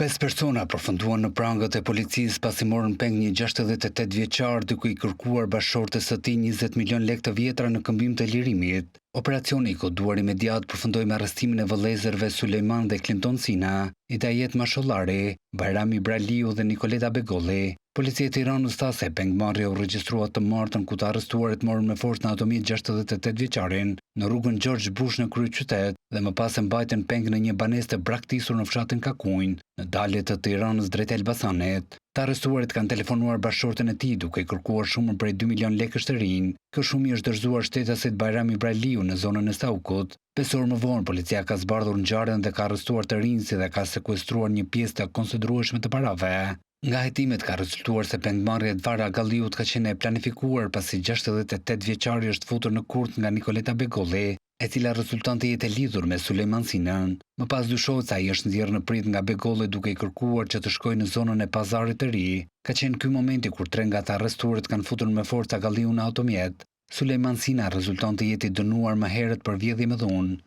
5 persona përfunduan në prangët e policisë pasi morën peng një 68 vjeçar duke i kërkuar bashkëshortes së tij 20 milion lekë të vjetra në këmbim të lirimit. Operacioni i koduar imediat përfundoi me arrestimin e vëllezërve Sulejman dhe Klimton Sina, Hidayet Mashollari, Bajrami Braliu dhe Nikoleta Begolli. Policia e Tiranës tha se pengmarrja u regjistrua të martën ku të arrestuarit morën me forcë në automjet 68 vjeçarin në rrugën George Bush në kryeqytet dhe më pas e mbajtën peng në një banesë të braktisur në fshatin Kakujnë, në dalje të Tiranës drejt Elbasanit. Të arrestuarit kanë telefonuar bashkëshorten e tij duke i kërkuar shumën prej 2 milion lekësh të rinj. Kjo shumë i është dorëzuar shtetasit Bajrami Braliu në zonën e Saukut. 5 orë më vonë, policia ka zbardhur ngjarjen dhe ka arrestuar të rinjtë dhe ka sekuestruar një pjesë të konsiderueshme të parave. Nga hetimet ka rezultuar se pengmarrja e Dvara Galliut ka qenë e planifikuar pasi 68 vjeçari është futur në kurth nga Nikoleta Begolli, e cila rezulton të jetë e lidhur me Sulejman Sinën. Më pas dyshohet se ai është nxjerrë në prit nga Begolli duke i kërkuar që të shkojë në zonën e Pazarit të Ri. Ka qenë ky momenti kur 3 nga të arrestuarit kanë futur me forca Galliun në automjet. Sulejman Sina rezulton të jetë i dënuar më herët për vjedhje me dhunë.